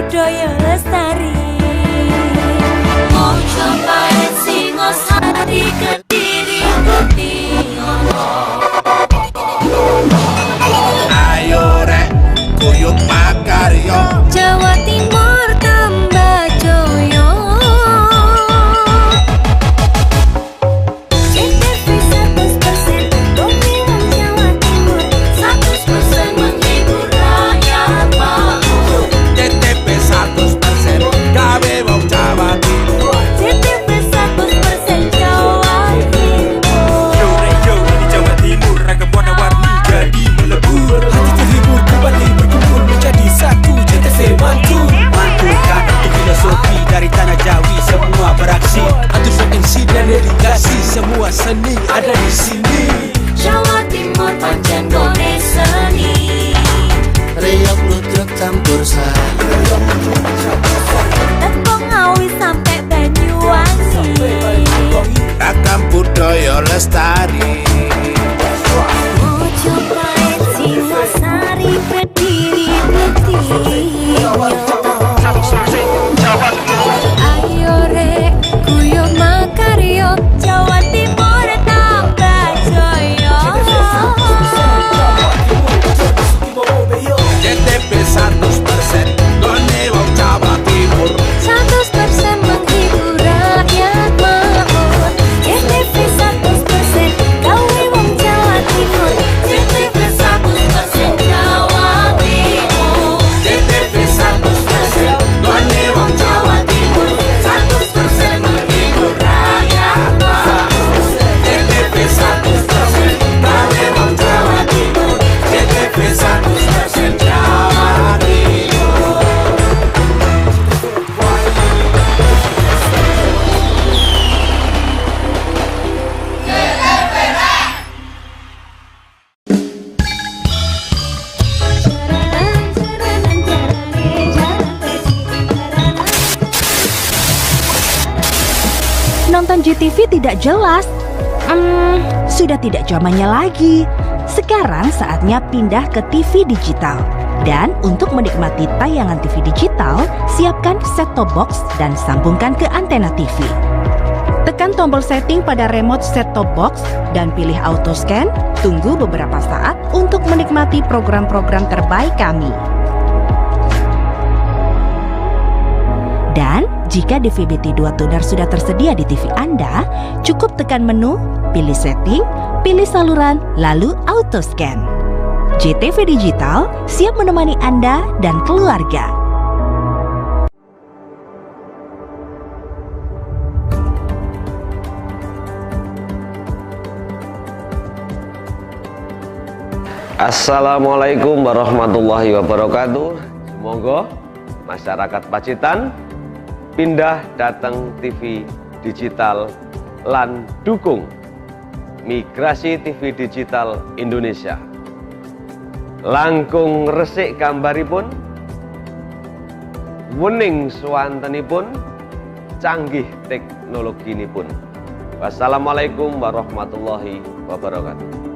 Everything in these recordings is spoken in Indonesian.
budaya lestari. Mojo Pahit Singosari Kediri Bukti. Ayo rek kuyuk makaryo Jawa Timur tambah joyo. CTV 100% pemilihan Jawa Timur, 100% menghibur rakyat makmur. CTP 100% gawe wong Jawa Timur. CTV 100% Jawa Timur. Yo ini Jawa Timur, ragam warna-warni jadi melebur. Hati terhibur kembali berkumpul menjadi satu. CTV mantul mantulkan untuk filosofi dari tanah Jawi, semua beraksi. Atur frekuensi dan edukasi, semua seni ada di sini. Jawa Timur pancen gone seni. Riok ludruk campur sari. Tepung Ngawi sampai Banyuwangi. Ragam budaya lestari. Mojo Pahit Singosari Kediri Bukti. Ayo rek kuyuk makaryo, Jawa Timur tambah joyo. CTP 100% gone wong Jawa Timur. 100% menghibur rakyat makmur. CTV 100% gawe wong Jawa Timur. CTV 100% Jawa Timur. CTP 100% gone wong Jawa Timur. 100% menghibur rakyat makmur. CTP 100% gawe wong Jawa Timur. CTP 100% Jawa Timur. Nonton GTV tidak jelas. Sudah tidak zamannya lagi. Sekarang saatnya pindah ke TV digital. Dan untuk menikmati tayangan TV digital, siapkan set-top box dan sambungkan ke antena TV. Tekan tombol setting pada remote set-top box dan pilih auto scan. Tunggu beberapa saat untuk menikmati program-program terbaik kami. Dan jika DVB-T2 tuner sudah tersedia di TV Anda, cukup tekan menu, pilih setting, pilih saluran, lalu auto scan. JTV Digital siap menemani Anda dan keluarga. Assalamualaikum warahmatullahi wabarakatuh. Semoga masyarakat Pacitan pindah datang TV digital lan dukung migrasi TV digital Indonesia. Langkung resik gambaripun, wening swantenipun, canggih teknologinipun. Wassalamualaikum warahmatullahi wabarakatuh.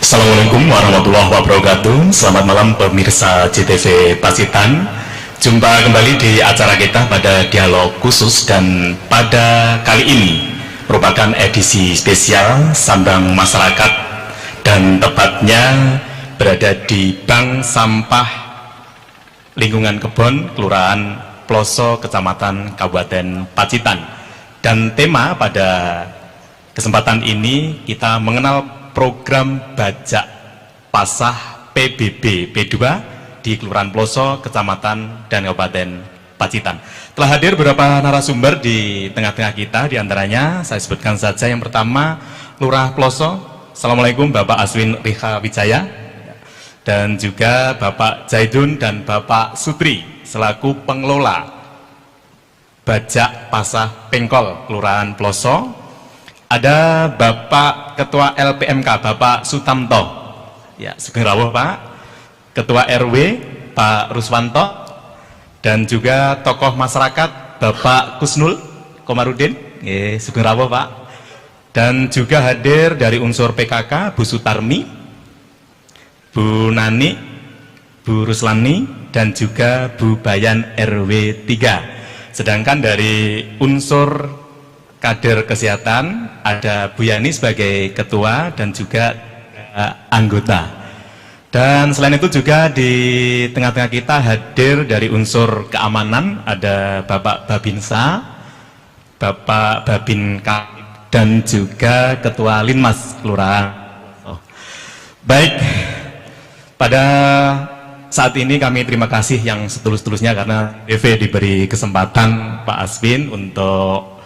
Assalamualaikum warahmatullahi wabarakatuh. Selamat malam pemirsa JTV Pacitan. Jumpa kembali di acara kita pada dialog khusus, dan pada kali ini merupakan edisi spesial Sambang Masyarakat, dan tepatnya berada di Bank Sampah Lingkungan Kebon, Kelurahan Ploso, Kecamatan Kabupaten Pacitan. Dan tema pada kesempatan ini kita mengenal program Bajak Pasah PBB P2 di Kelurahan Ploso, Kecamatan dan Kabupaten Pacitan. Telah hadir beberapa narasumber di tengah-tengah kita, diantaranya saya sebutkan saja. Yang pertama, Lurah Ploso. Assalamualaikum Bapak Aswin Rika Wijaya, dan juga Bapak Zaidun dan Bapak Sutri selaku pengelola Bajak Pasah Pengkol Kelurahan Ploso. Ada Bapak Ketua LPMK Bapak Sutamto, ya, Sugeng rawuh Pak. Ketua RW Pak Ruswanto, dan juga tokoh masyarakat Bapak Kusnul Komarudin, Sugeng Rawuh Pak, dan juga hadir dari unsur PKK Bu Sutarmi, Bu Nani, Bu Ruslani, dan juga Bu Bayan RW 3. Sedangkan dari unsur kader kesehatan ada Bu Yani sebagai ketua dan juga anggota. Dan selain itu juga di tengah-tengah kita hadir dari unsur keamanan ada Bapak Babinsa, Bapak Babinka, dan juga Ketua Linmas Kelurahan. Baik, pada saat ini kami terima kasih yang setulus-tulusnya karena DV diberi kesempatan Pak Aswin untuk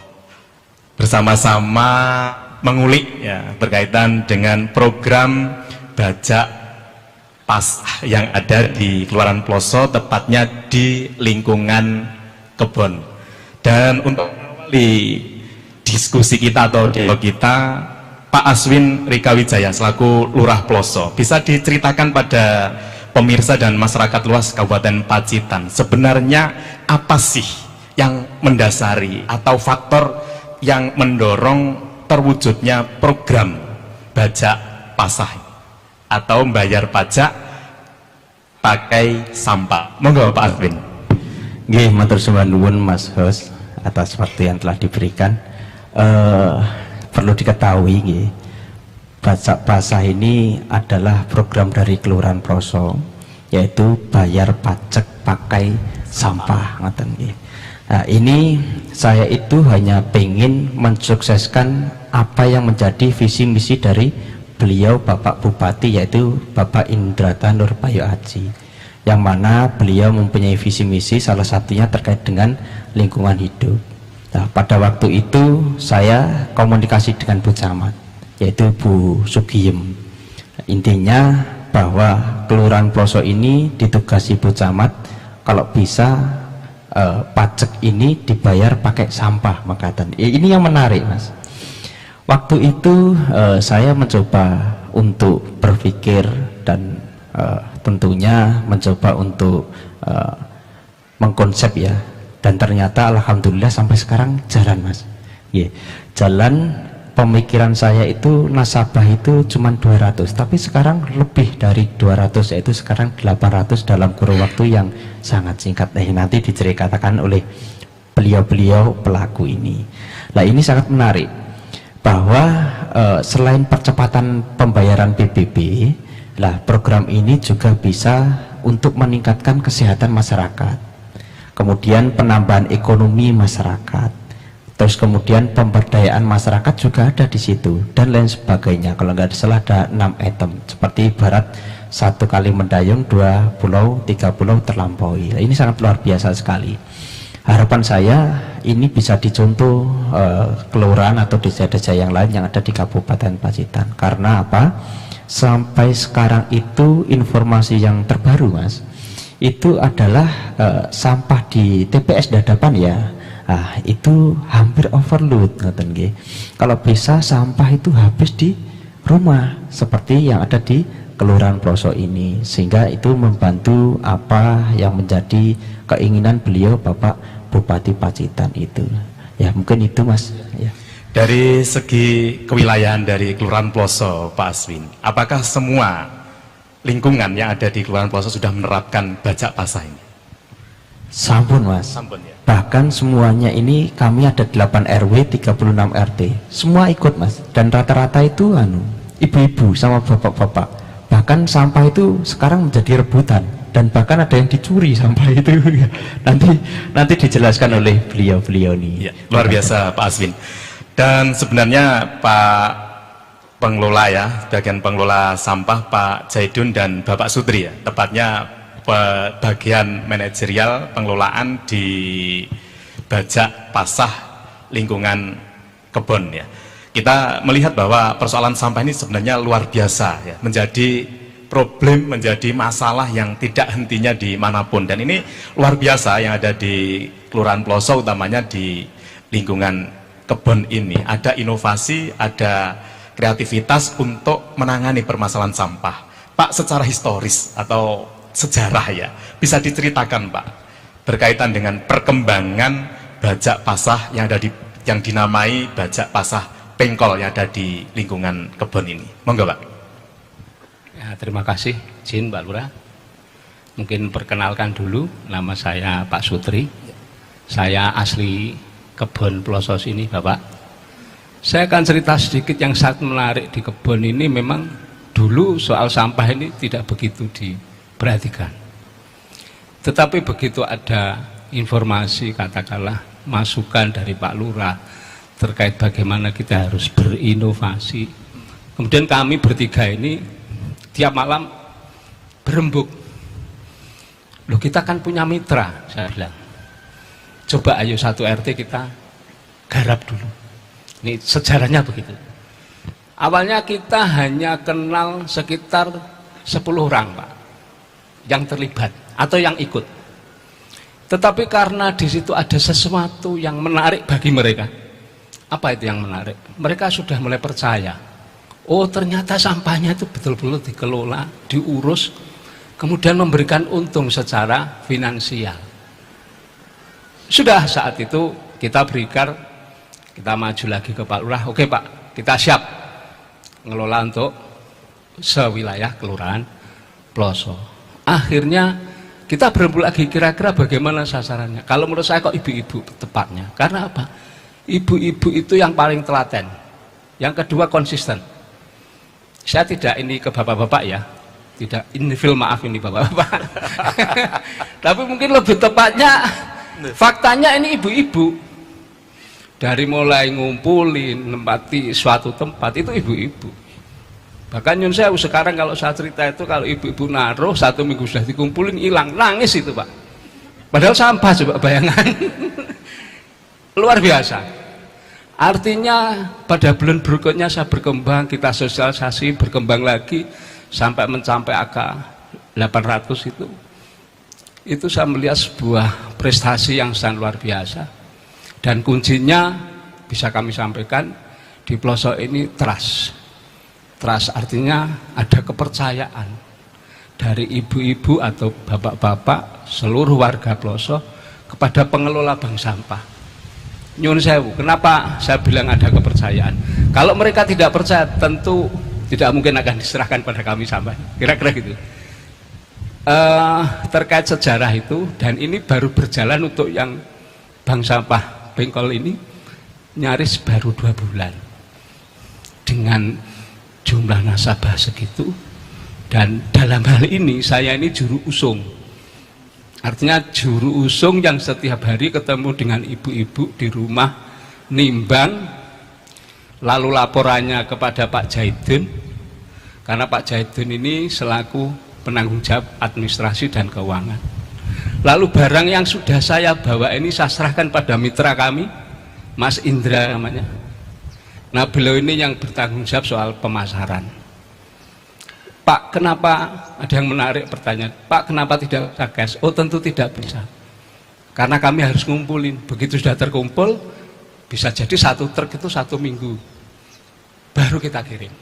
bersama-sama mengulik ya berkaitan dengan program bajak pasah yang ada di Kelurahan Ploso, tepatnya di lingkungan kebon. Dan untuk mengawali diskusi kita atau dialog kita, Pak Aswin Rika Wijaya selaku Lurah Ploso, bisa diceritakan pada pemirsa dan masyarakat luas Kabupaten Pacitan sebenarnya apa sih yang mendasari atau faktor yang mendorong terwujudnya program bajak pasah atau membayar pajak pakai sampah? Monggo Pak Aswin. Nggih, matur nuwun Mas Host atas waktu yang telah diberikan. Perlu diketahui nggih, bajak pasah ini adalah program dari Kelurahan Ploso, yaitu bayar pajak pakai sampah, ngoten nggih. Nah, ini saya itu hanya pengen mensukseskan apa yang menjadi visi misi dari beliau Bapak Bupati, yaitu Bapak Indrata Nurbayo Aji, yang mana beliau mempunyai visi misi salah satunya terkait dengan lingkungan hidup. Nah, pada waktu itu saya komunikasi dengan Bu Camat, yaitu Bu Sugiem. Intinya bahwa Kelurahan Ploso ini ditugasi Bu Camat kalau bisa pajak ini dibayar pakai sampah, makatan. Ini yang menarik Mas. Waktu itu saya mencoba untuk berpikir dan tentunya mencoba untuk mengkonsep ya, dan ternyata alhamdulillah sampai sekarang jalan Mas. Jalan. Pemikiran saya itu nasabah itu cuma 200, tapi sekarang lebih dari 200, yaitu sekarang 800 dalam kurun waktu yang sangat singkat. Nanti diceritakan oleh beliau-beliau pelaku ini. Nah, ini sangat menarik bahwa selain percepatan pembayaran PBB, lah program ini juga bisa untuk meningkatkan kesehatan masyarakat, kemudian penambahan ekonomi masyarakat, terus kemudian pemberdayaan masyarakat juga ada di situ, dan lain sebagainya. Kalau nggak salah ada 6 item, seperti ibarat 1 kali mendayung 2 pulau 3 pulau terlampaui. Ini sangat luar biasa sekali. Harapan saya ini bisa dicontoh kelurahan atau desa-desa yang lain yang ada di Kabupaten Pacitan. Karena apa? Sampai sekarang itu informasi yang terbaru Mas, itu adalah sampah di TPS Dadapan ya. Nah, itu hampir overload, ngoten nggih. Kalau bisa sampah itu habis di rumah seperti yang ada di Kelurahan Ploso ini, sehingga itu membantu apa yang menjadi keinginan beliau Bapak Bupati Pacitan itu. Ya, mungkin itu Mas ya. Dari segi kewilayahan dari Kelurahan Ploso, Pak Aswin, apakah semua lingkungan yang ada di Kelurahan Ploso sudah menerapkan bajak pasah ini? Sampun Mas. Sampun ya. Bahkan semuanya ini kami ada 8 RW 36 RT, semua ikut Mas, dan rata-rata itu ibu-ibu sama bapak-bapak. Bahkan sampah itu sekarang menjadi rebutan, dan bahkan ada yang dicuri sampah itu. nanti dijelaskan oleh beliau-beliau ini. Ya, luar biasa Pak Aswin. Dan sebenarnya Pak pengelola ya, bagian pengelola sampah Pak Jaidun dan Bapak Sutri ya, tepatnya bagian manajerial pengelolaan di bajak pasah lingkungan kebun ya. Kita melihat bahwa persoalan sampah ini sebenarnya luar biasa ya, menjadi problem, menjadi masalah yang tidak hentinya di manapun, dan ini luar biasa yang ada di Kelurahan Ploso, utamanya di lingkungan kebun ini. Ada inovasi, ada kreativitas untuk menangani permasalahan sampah. Pak, secara historis atau sejarah ya, bisa diceritakan Pak, berkaitan dengan perkembangan bajak pasah yang dinamai bajak pasah Pengkol yang ada di lingkungan kebun ini. Monggo Pak. Ya, terima kasih Jin Pak Lurah. Mungkin perkenalkan dulu, nama saya Pak Sutri. Saya asli kebun Ploso sini Bapak. Saya akan cerita sedikit yang sangat menarik di kebun ini. Memang dulu soal sampah ini tidak begitu diperhatikan. Tetapi begitu ada informasi, katakanlah masukan dari Pak Lurah terkait bagaimana kita harus berinovasi, kemudian kami bertiga ini tiap malam berembuk, loh kita kan punya mitra, saya bilang coba ayo satu RT kita garap dulu. Ini sejarahnya begitu. Awalnya kita hanya kenal sekitar 10 orang Pak yang terlibat atau yang ikut. Tetapi karena di situ ada sesuatu yang menarik bagi mereka. Apa itu yang menarik? Mereka sudah mulai percaya. Oh, ternyata sampahnya itu betul-betul dikelola, diurus, kemudian memberikan untung secara finansial. Sudah saat itu kita berikan, kita maju lagi ke Pak Lurah. Oke Pak, kita siap ngelola untuk sewilayah kelurahan Ploso. Akhirnya kita berembuk lagi, kira-kira bagaimana sasarannya. Kalau menurut saya kok ibu-ibu tepatnya. Karena apa? Ibu-ibu itu yang paling telaten. Yang kedua konsisten. Saya tidak ini ke bapak-bapak ya, tidak infil, maaf ini bapak-bapak. Tapi mungkin lebih tepatnya faktanya ini ibu-ibu. Dari mulai ngumpulin, nempati suatu tempat itu ibu-ibu. Bahkan nyun sewu sekarang kalau saya cerita itu, kalau ibu-ibu naruh 1 minggu sudah dikumpulin, hilang, nangis itu Pak. Padahal sampah, coba bayangan. Luar biasa. Artinya pada bulan berikutnya saya berkembang, kita sosialisasi, berkembang lagi sampai mencapai angka 800 itu. Itu saya melihat sebuah prestasi yang sangat luar biasa. Dan kuncinya bisa kami sampaikan di Ploso ini trust. Trust artinya ada kepercayaan dari ibu-ibu atau bapak-bapak seluruh warga Ploso kepada pengelola bank sampah. Nyun sewu, kenapa saya bilang ada kepercayaan? Kalau mereka tidak percaya, tentu tidak mungkin akan diserahkan pada kami sampah. Kira-kira gitu. Terkait sejarah itu, dan ini baru berjalan untuk yang bank sampah Pengkol ini nyaris baru 2 bulan dengan jumlah nasabah segitu. Dan dalam hal ini saya ini juru usung, artinya juru usung yang setiap hari ketemu dengan ibu-ibu di rumah, nimbang, lalu laporannya kepada Pak Jaidun, karena Pak Jaidun ini selaku penanggung jawab administrasi dan keuangan. Lalu barang yang sudah saya bawa ini saya serahkan pada mitra kami, Mas Indra namanya. Nah, beliau ini yang bertanggung jawab soal pemasaran. Pak, kenapa, ada yang menarik pertanyaan, Pak kenapa tidak bisa cash? Oh tentu tidak bisa, karena kami harus ngumpulin. Begitu sudah terkumpul, bisa jadi 1 truk itu 1 minggu baru kita kirim.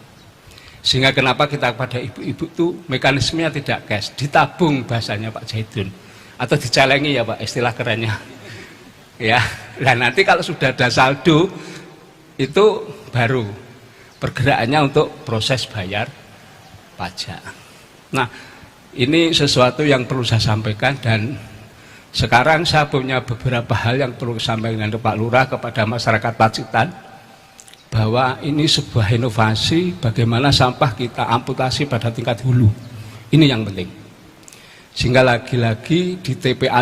Sehingga kenapa kita pada ibu-ibu itu mekanismenya tidak cash, ditabung bahasanya Pak Jaidun, atau dicelengi ya Pak istilah kerennya ya. Dan nanti kalau sudah ada saldo itu baru pergerakannya untuk proses bayar pajak. Nah, ini sesuatu yang perlu saya sampaikan, dan sekarang saya punya beberapa hal yang perlu sampaikan dengan Pak Lurah kepada masyarakat Pacitan, bahwa ini sebuah inovasi bagaimana sampah kita amputasi pada tingkat hulu. Ini yang penting. Sehingga lagi-lagi di TPA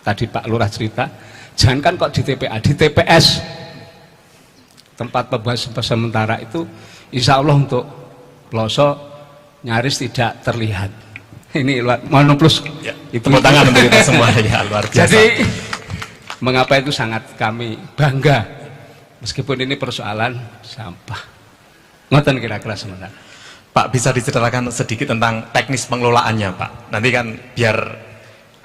tadi Pak Lurah cerita, jangankan kok di TPA, di TPS tempat pembuangan sementara itu insya Allah untuk Ploso nyaris tidak terlihat. Ini mohon plus ya, tepuk tangan untuk kita semua ya, luar biasa. Jadi mengapa itu sangat kami bangga meskipun ini persoalan sampah. Ngoten kira-kira sebenarnya. Pak, bisa diceritakan sedikit tentang teknis pengelolaannya Pak? Nanti kan biar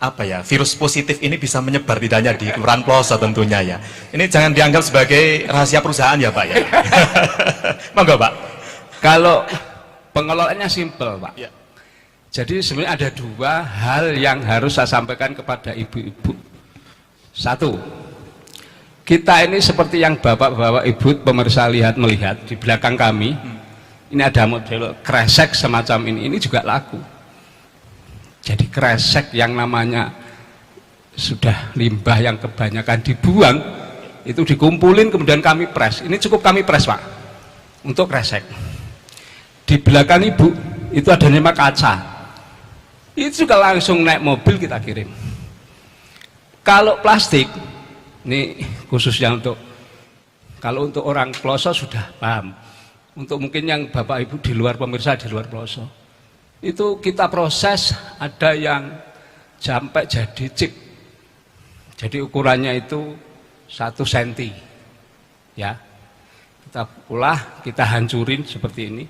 apa ya, virus positif ini bisa menyebar tidak hanya di Kelurahan Ploso tentunya ya. Ini jangan dianggap sebagai rahasia perusahaan ya Pak ya. Monggo Pak. Kalau pengelolaannya simpel Pak ya. Jadi sebenarnya ada dua hal yang harus saya sampaikan kepada ibu-ibu. Satu, kita ini seperti yang bapak-bapak ibu pemirsa melihat di belakang kami, ini ada model kresek semacam ini juga laku. Jadi kresek yang namanya sudah limbah yang kebanyakan dibuang, itu dikumpulin kemudian kami pres. Ini cukup kami pres, Pak, untuk kresek. Di belakang ibu itu ada 5 kaca. Itu juga langsung naik mobil kita kirim. Kalau plastik, ini khususnya kalau untuk orang pelosok sudah paham. Untuk mungkin yang bapak ibu di luar, pemirsa di luar pelosok, itu kita proses, ada yang sampai jadi chip. Jadi ukurannya itu 1 cm. Ya, kita olah, kita hancurin seperti ini.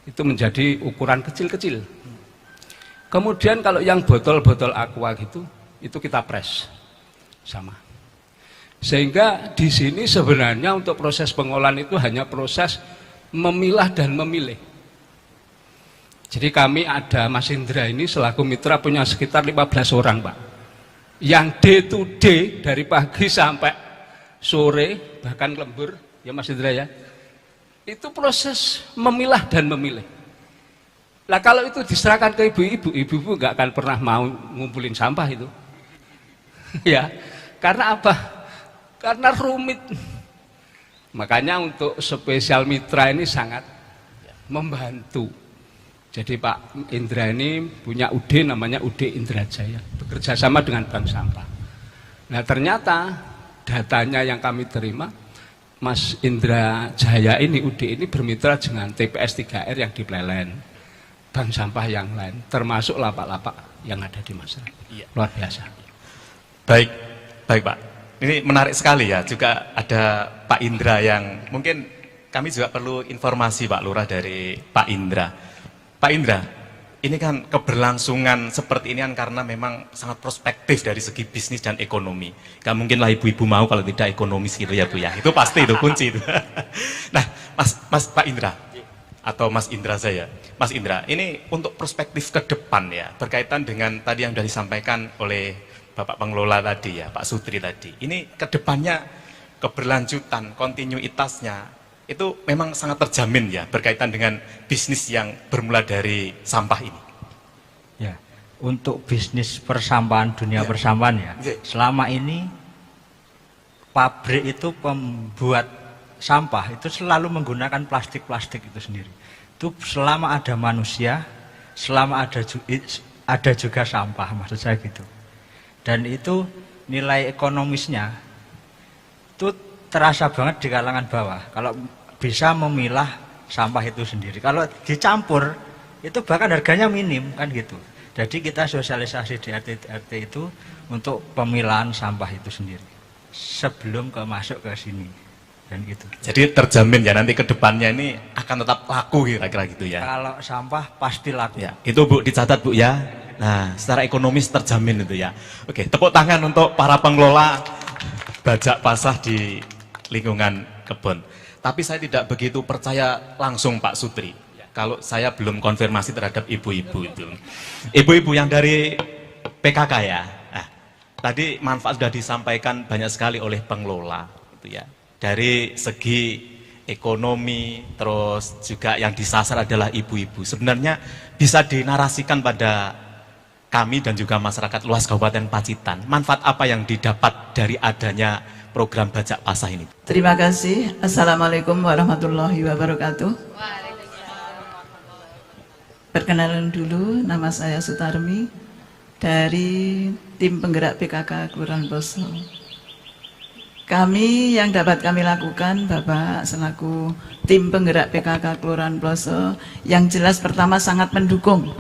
Itu menjadi ukuran kecil-kecil. Kemudian kalau yang botol-botol aqua gitu, itu kita press sama. Sehingga di sini sebenarnya untuk proses pengolahan itu hanya proses memilah dan memilih. Jadi kami ada Mas Indra ini selaku mitra punya sekitar 15 orang, Pak. Yang day to day dari pagi sampai sore, bahkan lembur, ya Mas Indra ya. Itu proses memilah dan memilih. Nah kalau itu diserahkan ke ibu-ibu, ibu-ibu nggak akan pernah mau ngumpulin sampah itu. Ya, karena apa? Karena rumit. Makanya untuk spesial mitra ini sangat membantu. Jadi Pak Indra ini punya UD namanya UD Indrajaya, bekerja sama dengan Bank Sampah. Nah ternyata datanya yang kami terima, Mas Indra Jaya ini, UD ini bermitra dengan TPS 3R yang di Plelen, bank sampah yang lain, termasuk lapak-lapak yang ada di masyarakat. Iya. Luar biasa. Baik, baik Pak. Ini menarik sekali ya, juga ada Pak Indra yang mungkin kami juga perlu informasi Pak Lurah dari Pak Indra. Pak Indra, ini kan keberlangsungan seperti ini kan karena memang sangat prospektif dari segi bisnis dan ekonomi. Gak mungkin lah ibu-ibu mau kalau tidak ekonomis gitu ya Bu ya. Itu pasti itu kunci itu. Nah, Mas Pak Indra atau Mas Indra saya. Mas Indra, ini untuk perspektif ke depan ya, berkaitan dengan tadi yang sudah disampaikan oleh Bapak Pengelola tadi ya, Pak Sutri tadi. Ini ke depannya keberlanjutan, kontinuitasnya itu memang sangat terjamin ya, berkaitan dengan bisnis yang bermula dari sampah ini. Ya, untuk bisnis persampahan, dunia persampahan ya, selama ini pabrik itu pembuat sampah itu selalu menggunakan plastik-plastik itu sendiri. Itu selama ada manusia, selama ada juga sampah, maksud saya gitu. Dan itu nilai ekonomisnya itu terasa banget di kalangan bawah. Kalau bisa memilah sampah itu sendiri. Kalau dicampur itu bahkan harganya minim kan gitu. Jadi kita sosialisasi di RT itu untuk pemilahan sampah itu sendiri sebelum masuk ke sini. Dan gitu. Jadi terjamin ya nanti ke depannya ini akan tetap laku kira-kira gitu ya. Kalau sampah pasti laku. Ya, itu Bu dicatat Bu ya. Nah, secara ekonomis terjamin itu ya. Oke, tepuk tangan untuk para pengelola bajak pasah di lingkungan kebun. Tapi saya tidak begitu percaya langsung Pak Sutri. Kalau saya belum konfirmasi terhadap ibu-ibu itu. Ibu-ibu yang dari PKK ya. Nah, tadi manfaat sudah disampaikan banyak sekali oleh pengelola itu ya. Dari segi ekonomi, terus juga yang disasar adalah ibu-ibu. Sebenarnya bisa dinarasikan pada kami dan juga masyarakat luas Kabupaten Pacitan. Manfaat apa yang didapat dari adanya program bajak pasah ini? Terima kasih. Assalamualaikum warahmatullahi wabarakatuh. Perkenalan dulu, nama saya Sutarmi dari tim penggerak PKK Kelurahan Ploso. Kami yang dapat kami lakukan, Bapak selaku tim penggerak PKK Kelurahan Ploso, yang jelas pertama sangat mendukung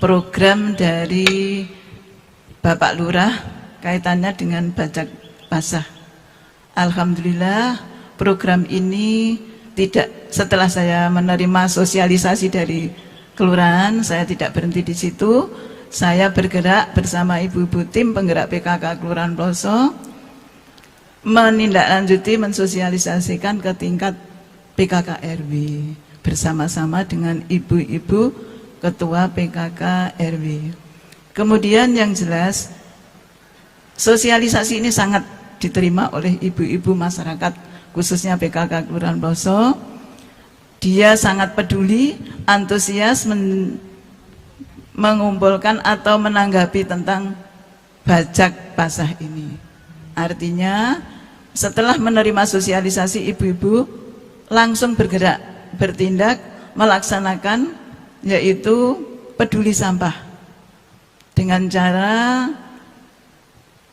program dari Bapak Lurah kaitannya dengan bajak pasah. Alhamdulillah program ini tidak, setelah saya menerima sosialisasi dari kelurahan, saya tidak berhenti di situ. Saya bergerak bersama ibu-ibu tim penggerak PKK Kelurahan Ploso menindaklanjuti, mensosialisasikan ke tingkat PKK RW bersama-sama dengan ibu-ibu ketua PKK RW. Kemudian yang jelas sosialisasi ini sangat diterima oleh ibu-ibu masyarakat khususnya PKK Kelurahan Ploso. Dia sangat peduli, antusias mengumpulkan atau menanggapi tentang bajak basah ini. Artinya setelah menerima sosialisasi, ibu-ibu langsung bergerak, bertindak, melaksanakan, yaitu peduli sampah dengan cara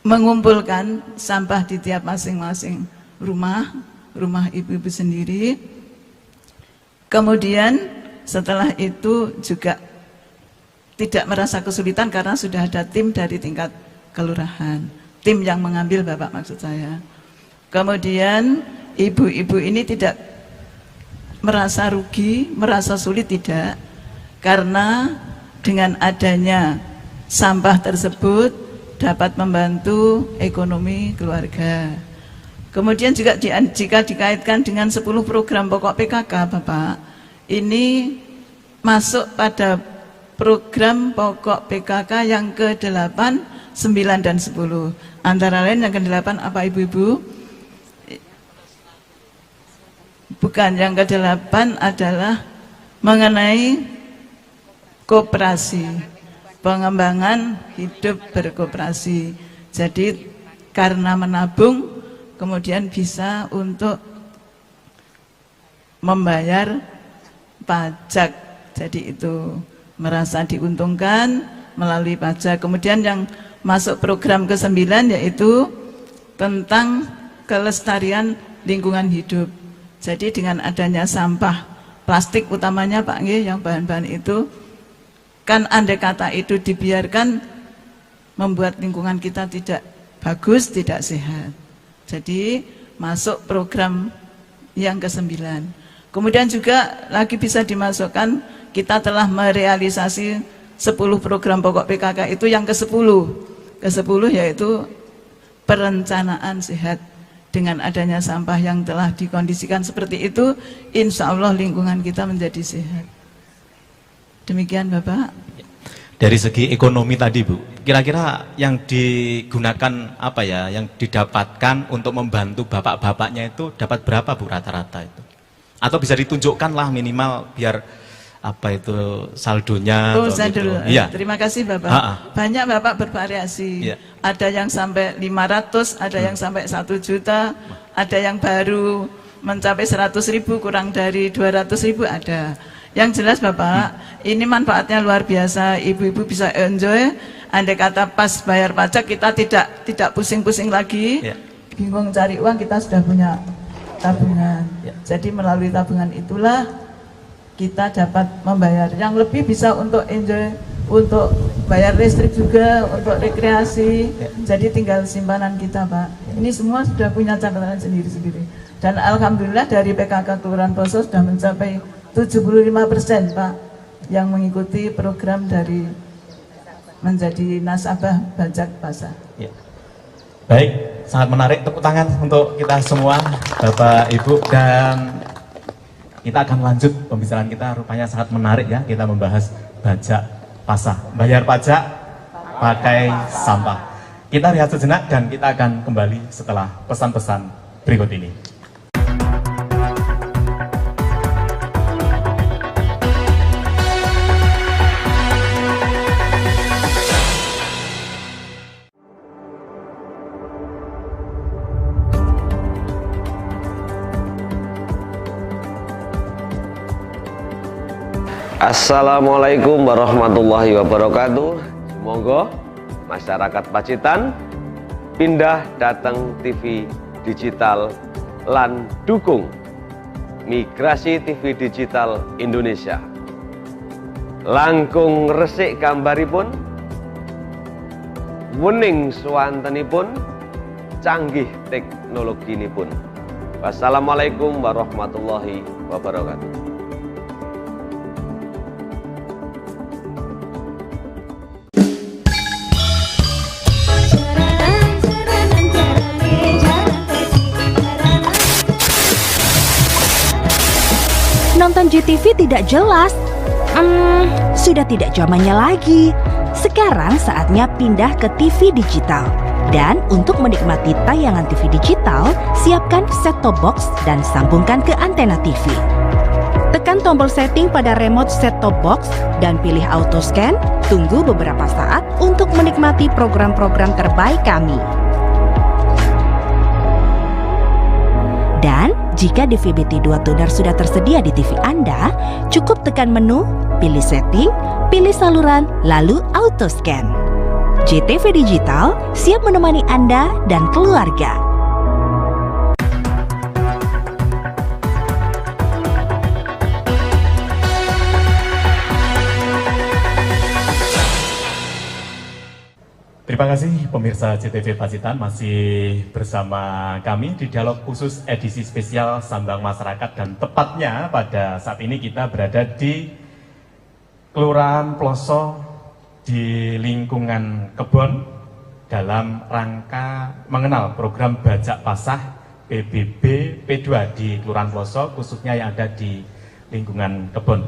mengumpulkan sampah di tiap masing-masing rumah ibu-ibu sendiri. Kemudian setelah itu juga tidak merasa kesulitan karena sudah ada tim dari tingkat kelurahan, tim yang mengambil Bapak maksud saya. Kemudian ibu-ibu ini tidak merasa rugi, merasa sulit, tidak, karena dengan adanya sampah tersebut dapat membantu ekonomi keluarga. Kemudian juga jika dikaitkan dengan 10 program pokok PKK Bapak, ini masuk pada program pokok PKK yang ke-8, 9, dan 10. Antara lain yang ke-8 apa ibu-ibu? Bukan, yang ke-8 adalah mengenai koperasi, pengembangan hidup berkoperasi. Jadi karena menabung kemudian bisa untuk membayar pajak. Jadi itu merasa diuntungkan melalui pajak. Kemudian yang masuk program ke-9 yaitu tentang kelestarian lingkungan hidup. Jadi dengan adanya sampah plastik utamanya Pak Nggih, yang bahan-bahan itu kan andai kata itu dibiarkan membuat lingkungan kita tidak bagus, tidak sehat. Jadi masuk program yang ke-9. Kemudian juga lagi bisa dimasukkan, kita telah merealisasi 10 program pokok PKK itu yang ke-10. Ke-10 yaitu perencanaan sehat. Dengan adanya sampah yang telah dikondisikan seperti itu, insya Allah lingkungan kita menjadi sehat. Demikian Bapak. Dari segi ekonomi tadi Bu, kira-kira yang digunakan apa ya, yang didapatkan untuk membantu bapak-bapaknya itu dapat berapa Bu rata-rata itu? Atau bisa ditunjukkan lah minimal biar apa itu saldonya? Oh, saldo. Gitu. Iya. Terima kasih Bapak. Banyak Bapak bervariasi. Iya. Ada yang sampai 500, ada yang sampai 1 juta, ada yang baru mencapai 100.000, kurang dari 200.000 ada. Yang jelas Bapak, ini manfaatnya luar biasa. Ibu-ibu bisa enjoy. Andai kata pas bayar pajak kita tidak pusing-pusing lagi, bingung cari uang, kita sudah punya tabungan. Jadi melalui tabungan itulah kita dapat membayar. Yang lebih bisa untuk enjoy, untuk bayar listrik juga, untuk rekreasi. Jadi tinggal simpanan kita Pak. Ini semua sudah punya catatan sendiri-sendiri. Dan alhamdulillah dari PKK Kelurahan Ploso sudah mencapai 75% Pak yang mengikuti program dari menjadi nasabah pajak basah. Ya. Baik, sangat menarik. Tepuk tangan untuk kita semua Bapak Ibu, dan kita akan lanjut pembicaraan kita. Rupanya sangat menarik ya, kita membahas pajak basah, bayar pajak pakai sampah. Kita rehat sejenak dan kita akan kembali setelah pesan-pesan berikut ini. Assalamualaikum warahmatullahi wabarakatuh. Semoga masyarakat Pacitan pindah datang TV digital lan dukung migrasi TV digital Indonesia. Langkung resik gambaripun, wening swantenipun, canggih teknologinipun. Wassalamualaikum warahmatullahi wabarakatuh. Nonton GTV tidak jelas? Sudah tidak zamannya lagi. Sekarang saatnya pindah ke TV digital. Dan untuk menikmati tayangan TV digital, siapkan set-top box dan sambungkan ke antena TV. Tekan tombol setting pada remote set-top box dan pilih auto scan. Tunggu beberapa saat untuk menikmati program-program terbaik kami. Dan jika DVB-T 2 tuner sudah tersedia di TV Anda, cukup tekan menu, pilih setting, pilih saluran, lalu auto scan. JTV Digital siap menemani Anda dan keluarga. Terima kasih pemirsa JTV Pacitan, masih bersama kami di dialog khusus edisi spesial Sambang Masyarakat, dan tepatnya pada saat ini kita berada di Kelurahan Ploso di lingkungan Kebon dalam rangka mengenal program Bajak Pasah PBB P2 di Kelurahan Ploso, khususnya yang ada di lingkungan Kebon.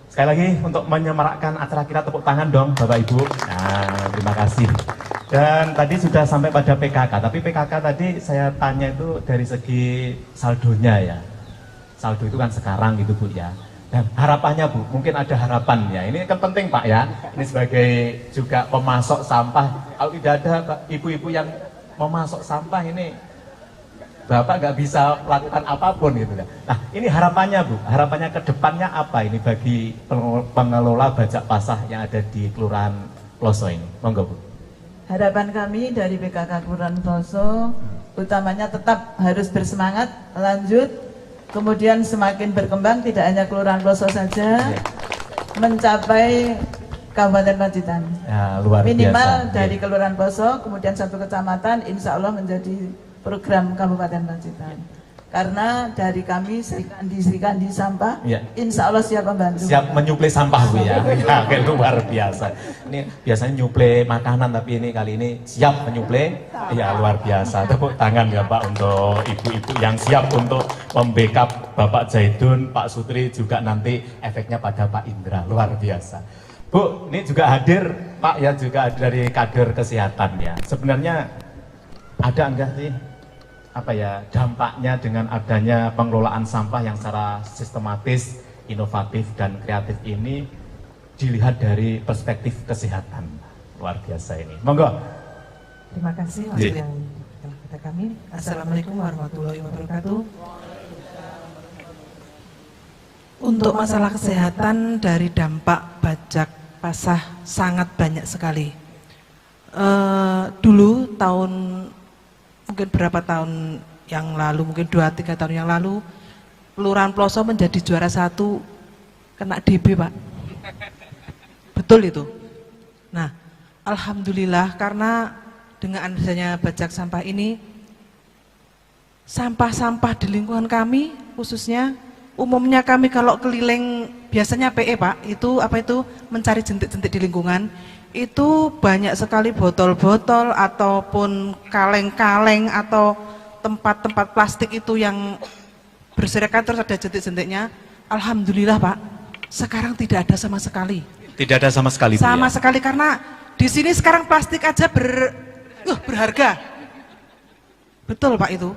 Sekali lagi untuk menyemarakkan acara kita, tepuk tangan dong Bapak Ibu. Nah, terima kasih. Dan tadi sudah sampai pada PKK, tapi PKK tadi saya tanya itu dari segi saldonya ya. Saldo itu kan sekarang gitu Bu ya. Dan harapannya Bu, mungkin ada harapan ya. Ini kan penting Pak ya. Ini sebagai juga pemasok sampah. Kalau tidak ada ibu-ibu yang memasok sampah ini, Bapak nggak bisa melakukan apapun gitu ya. Nah ini harapannya Bu, harapannya ke depannya apa ini bagi pengelola Bajak Pasah yang ada di Kelurahan Ploso ini? Monggo Bu. Harapan kami dari PKK Kelurahan Ploso utamanya tetap harus bersemangat, lanjut, kemudian semakin berkembang, tidak hanya Kelurahan Ploso saja, mencapai Kabupaten Pacitan. Ya, luar minimal biasa. dari Kelurahan Ploso, kemudian satu kecamatan, insya Allah menjadi program Kabupaten Pacitan. Karena dari kami Srikandi Sampah, ya, insya Allah siap membantu. Siap menyuplai sampah Bu ya. Ya, luar biasa. Ini biasanya nyuplai makanan, tapi ini kali ini siap menyuplai. Ya luar biasa. Tepuk tangan ya Pak untuk ibu-ibu yang siap untuk membackup Bapak Zaidun, Pak Sutri, juga nanti efeknya pada Pak Indra. Luar biasa. Bu, ini juga hadir Pak ya, juga dari kader kesehatan ya. Sebenarnya ada enggak sih apa ya dampaknya dengan adanya pengelolaan sampah yang secara sistematis, inovatif dan kreatif ini dilihat dari perspektif kesehatan? Luar biasa ini. Monggo. Terima kasih waktu yang telah kita kami. Assalamualaikum warahmatullahi wabarakatuh. Untuk masalah kesehatan dari dampak bajak pasah sangat banyak sekali. Dulu tahun mungkin berapa tahun yang lalu, mungkin 2-3 tahun yang lalu, Kelurahan Ploso menjadi juara 1 kena DB Pak. Betul itu. Nah, alhamdulillah karena dengan adanya bajak sampah ini, sampah-sampah di lingkungan kami khususnya, umumnya kami kalau keliling biasanya PE Pak, itu apa itu mencari jentik-jentik di lingkungan, itu banyak sekali botol-botol ataupun kaleng-kaleng atau tempat-tempat plastik itu yang berserakan terus ada jentik-jentiknya. Alhamdulillah Pak, sekarang tidak ada sama sekali. Tidak ada sama sekali Bu, sama ya? sekali, karena di sini sekarang plastik aja berharga. Betul Pak itu.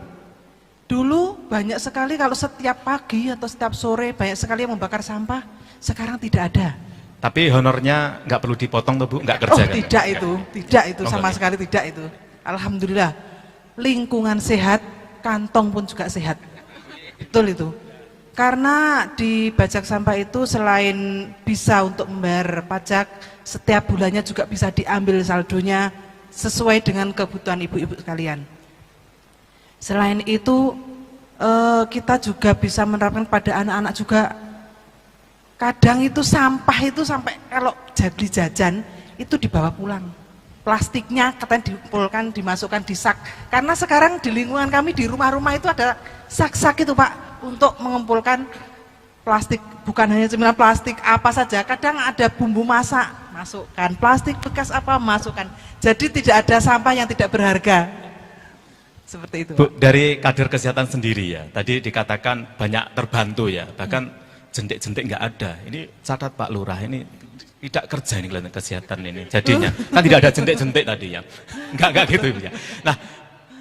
Dulu banyak sekali kalau setiap pagi atau setiap sore banyak sekali yang membakar sampah, sekarang tidak ada. Tapi honornya nggak perlu dipotong tuh Bu, nggak kerja kan? Tidak itu sama sekali tidak itu. Alhamdulillah, lingkungan sehat, kantong pun juga sehat. Betul itu. Karena di bajak sampah itu selain bisa untuk membayar pajak, setiap bulannya juga bisa diambil saldonya sesuai dengan kebutuhan ibu-ibu sekalian. Selain itu, kita juga bisa menerapkan pada anak-anak juga. Kadang itu sampah itu sampai kalau jadi jajan itu dibawa pulang. Plastiknya katanya dikumpulkan, dimasukkan di sak. Karena sekarang di lingkungan kami di rumah-rumah itu ada sak-sak itu Pak untuk mengumpulkan plastik. Bukan hanya cemilan plastik, apa saja. Kadang ada bumbu masak, masukkan. Plastik bekas apa, masukkan. Jadi tidak ada sampah yang tidak berharga. Seperti itu. Bu, dari kader kesehatan sendiri ya, tadi dikatakan banyak terbantu ya, bahkan jentik-jentik nggak ada. Ini catat Pak Lurah, ini tidak kerja ini kelihatan kesehatan ini. Jadinya kan tidak ada jentik-jentik tadi ya. Enggak gitu ya. Nah,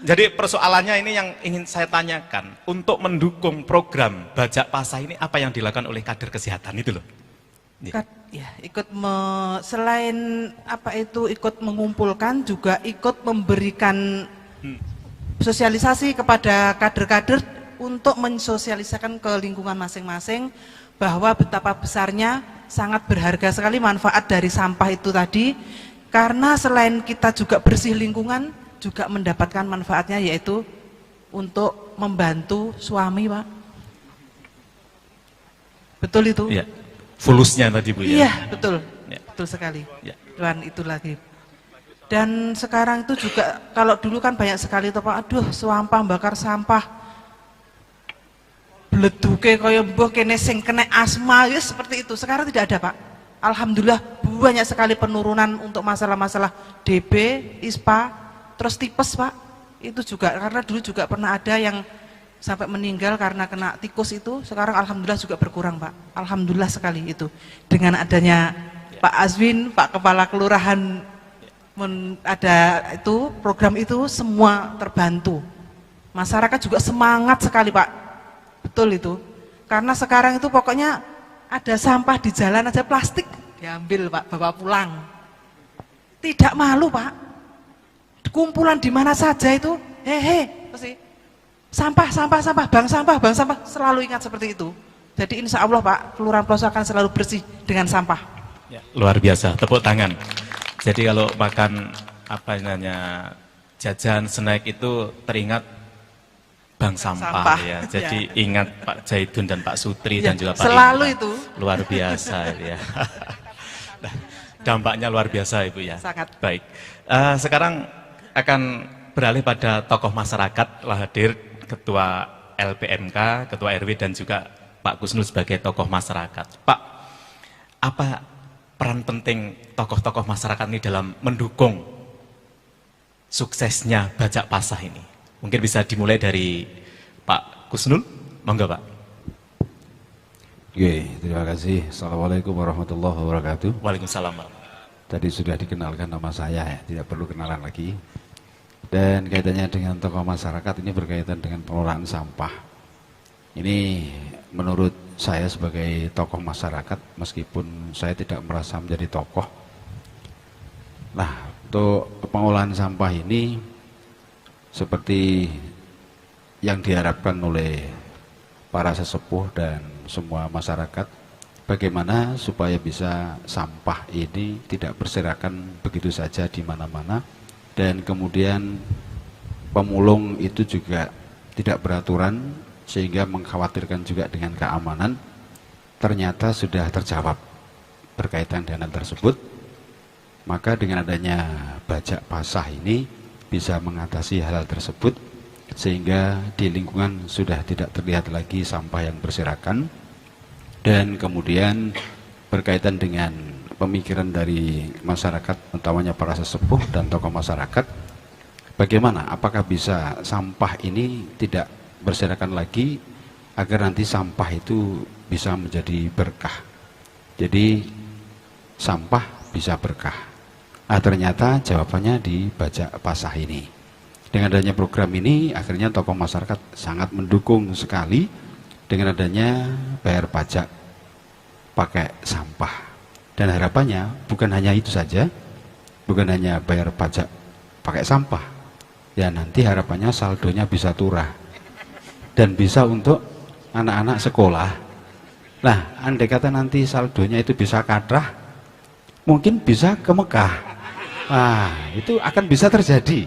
jadi persoalannya ini yang ingin saya tanyakan, untuk mendukung program Bajak Pasah ini apa yang dilakukan oleh kader kesehatan itu loh? Ya, selain apa itu ikut mengumpulkan, juga ikut memberikan sosialisasi kepada kader-kader untuk mensosialisasikan ke lingkungan masing-masing bahwa betapa besarnya, sangat berharga sekali manfaat dari sampah itu tadi, karena selain kita juga bersih lingkungan, juga mendapatkan manfaatnya, yaitu untuk membantu suami, Pak. Betul itu? Iya. Fulusnya tadi Bu ya? Iya, betul. Ya. Betul sekali. Ya. Dan itu lagi. Dan sekarang itu juga, kalau dulu kan banyak sekali tuh Pak, aduh sampah, bakar sampah, bleduke kaya mbuh kene sing kena asma, ya seperti itu. Sekarang tidak ada Pak. Alhamdulillah banyak sekali penurunan untuk masalah-masalah DB, ISPA, terus tipes Pak. Itu juga, karena dulu juga pernah ada yang sampai meninggal karena kena tikus itu. Sekarang alhamdulillah juga berkurang Pak. Alhamdulillah sekali itu. Dengan adanya Pak Azwin, Pak Kepala Kelurahan, ada itu program itu, semua terbantu. Masyarakat juga semangat sekali Pak. Betul itu. Karena sekarang itu pokoknya ada sampah di jalan aja plastik diambil Pak, bawa pulang. Tidak malu Pak. Kumpulan di mana saja itu, pasti sampah, bang sampah, selalu ingat seperti itu. Jadi insya Allah Pak, Kelurahan Ploso akan selalu bersih dengan sampah. Ya, luar biasa, tepuk tangan. Jadi kalau makan apa namanya jajan snack itu teringat Bank Sampah ya. Jadi ingat Pak Zaidun dan Pak Sutri dan juga Pak selalu Indra. itu. Luar biasa ya. Nah, dampaknya luar biasa Ibu ya. Sangat. Baik. Sekarang akan beralih pada tokoh masyarakat, telah hadir Ketua LPMK, Ketua RW dan juga Pak Kusnul sebagai tokoh masyarakat. Pak, apa peran penting tokoh-tokoh masyarakat ini dalam mendukung suksesnya Bajak Pasah ini? Mungkin bisa dimulai dari Pak Kusnul, monggo Pak. Oke, terima kasih. Assalamualaikum warahmatullahi wabarakatuh. Waalaikumsalam. Tadi sudah dikenalkan nama saya ya, tidak perlu kenalan lagi. Dan kaitannya dengan tokoh masyarakat ini berkaitan dengan pengelolaan sampah. Ini menurut saya sebagai tokoh masyarakat, meskipun saya tidak merasa menjadi tokoh. Nah, untuk pengolahan sampah ini seperti yang diharapkan oleh para sesepuh dan semua masyarakat, bagaimana supaya bisa sampah ini tidak berserakan begitu saja di mana-mana, dan kemudian pemulung itu juga tidak beraturan sehingga mengkhawatirkan juga dengan keamanan. Ternyata sudah terjawab berkaitan dengan hal tersebut. Maka dengan adanya Bajak Pasah ini bisa mengatasi hal-hal tersebut, sehingga di lingkungan sudah tidak terlihat lagi sampah yang berserakan. Dan kemudian berkaitan dengan pemikiran dari masyarakat, utamanya para sesepuh dan tokoh masyarakat, bagaimana, apakah bisa sampah ini tidak berserakan lagi agar nanti sampah itu bisa menjadi berkah. Jadi sampah bisa berkah. Nah, ternyata jawabannya di Bajak Pasah ini. Dengan adanya program ini, akhirnya tokoh masyarakat sangat mendukung sekali dengan adanya bayar pajak pakai sampah. Dan harapannya bukan hanya itu saja, bukan hanya bayar pajak pakai sampah, ya nanti harapannya saldonya bisa turah dan bisa untuk anak-anak sekolah. Nah, andai kata nanti saldonya itu bisa kadrah, mungkin bisa ke Mekah. Nah, itu akan bisa terjadi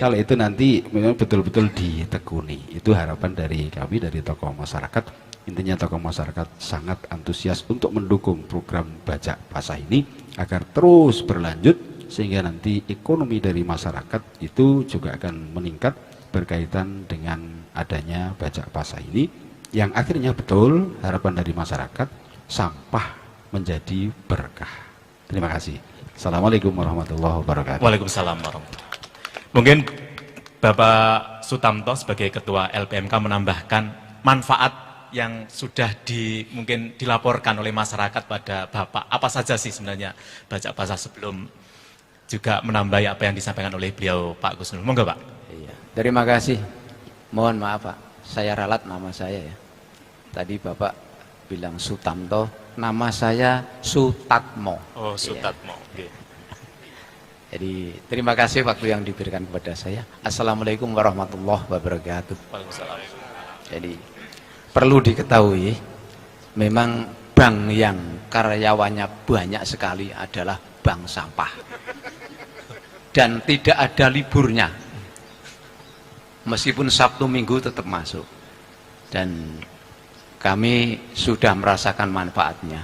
kalau itu nanti memang betul-betul ditekuni. Itu harapan dari kami, dari tokoh masyarakat. Intinya tokoh masyarakat sangat antusias untuk mendukung program Bajak Pasah ini agar terus berlanjut, sehingga nanti ekonomi dari masyarakat itu juga akan meningkat berkaitan dengan adanya Bajak Pasah ini, yang akhirnya betul harapan dari masyarakat sampah menjadi berkah. Terima kasih. Assalamualaikum warahmatullahi wabarakatuh. Waalaikumsalam warahmatullahi wabarakatuh. Mungkin Bapak Sutamto sebagai Ketua LPMK menambahkan manfaat yang sudah mungkin dilaporkan oleh masyarakat pada Bapak? Apa saja sih sebenarnya Bajak Basah sebelum juga menambahi apa yang disampaikan oleh beliau Pak Gus Nur? Monggo Pak. Iya. Terima kasih. Mohon maaf Pak, saya ralat nama saya ya. Tadi Bapak bilang Sutamto, nama saya Sutatmo. Oh, Sutatmo. Iya. Jadi terima kasih waktu yang diberikan kepada saya. Assalamualaikum warahmatullahi wabarakatuh. Waalaikumsalam. Jadi perlu diketahui, memang bank yang karyawannya banyak sekali adalah bank sampah. Dan tidak ada liburnya. Meskipun Sabtu Minggu tetap masuk. Dan kami sudah merasakan manfaatnya.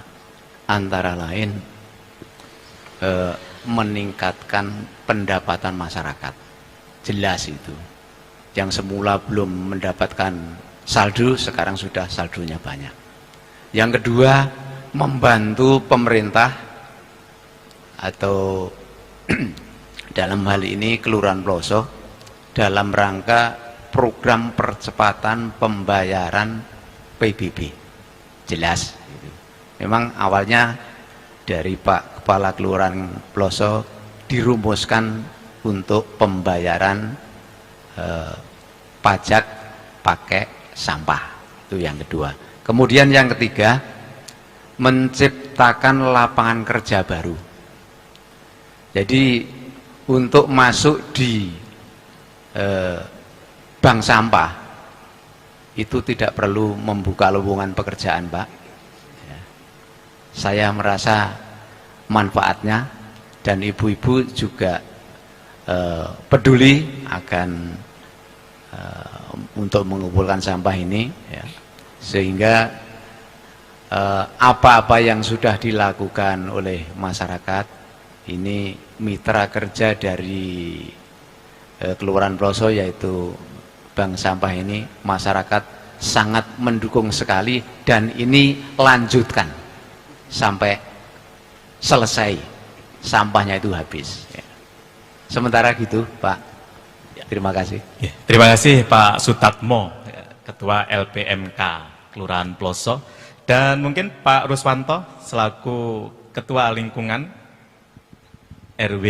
Antara lain meningkatkan pendapatan masyarakat. Jelas itu. Yang semula belum mendapatkan saldo, sekarang sudah saldonya banyak. Yang kedua, membantu pemerintah atau dalam hal ini Kelurahan Ploso dalam rangka program percepatan pembayaran PBB. Jelas. Memang awalnya dari Pak Kepala Kelurahan Ploso dirumuskan untuk pembayaran pajak pakai sampah. Itu yang kedua. Kemudian yang ketiga, menciptakan lapangan kerja baru. Jadi untuk masuk di bank sampah itu tidak perlu membuka lowongan pekerjaan, Pak. Saya merasa manfaatnya dan ibu-ibu juga peduli akan untuk mengumpulkan sampah ini, ya. Sehingga apa-apa yang sudah dilakukan oleh masyarakat ini mitra kerja dari Kelurahan Ploso yaitu bank sampah ini, masyarakat sangat mendukung sekali dan ini lanjutkan sampai selesai sampahnya itu habis. Sementara gitu Pak, terima kasih. Terima kasih Pak Sutatmo, Ketua LPMK Kelurahan Ploso, dan mungkin Pak Ruswanto selaku Ketua Lingkungan RW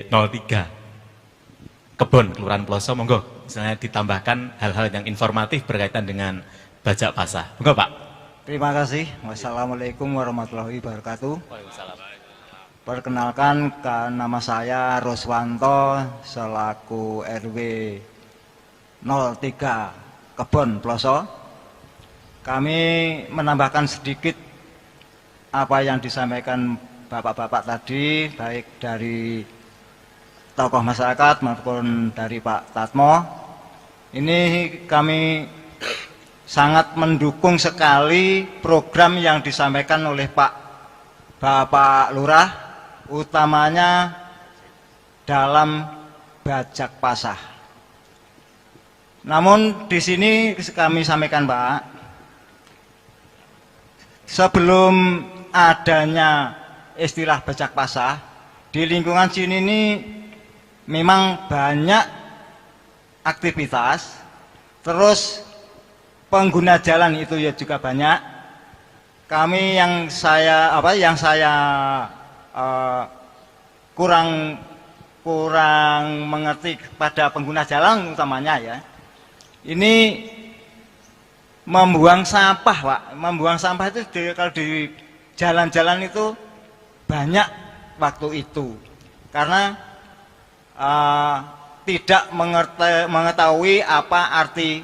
03 Kebon Kelurahan Ploso, monggo misalnya ditambahkan hal-hal yang informatif berkaitan dengan Bajak Basah. Monggo Pak. Terima kasih. Wassalamualaikum warahmatullahi wabarakatuh. Waalaikumsalam. Perkenalkan, nama saya Ruswanto selaku RW 03 Kebon Ploso. Kami menambahkan sedikit apa yang disampaikan bapak-bapak tadi, baik dari tokoh masyarakat maupun dari Pak Tatmo. Ini kami sangat mendukung sekali program yang disampaikan oleh Bapak Lurah, utamanya dalam Bajak Basah. Namun di sini kami sampaikan Pak, sebelum adanya istilah Bajak Basah, di lingkungan sini ini memang banyak aktivitas, terus pengguna jalan itu ya juga banyak. Kami yang saya kurang mengerti pada pengguna jalan utamanya ya. Ini membuang sampah, Pak. Membuang sampah itu kalau di jalan-jalan itu banyak waktu itu. Karena tidak mengetahui apa arti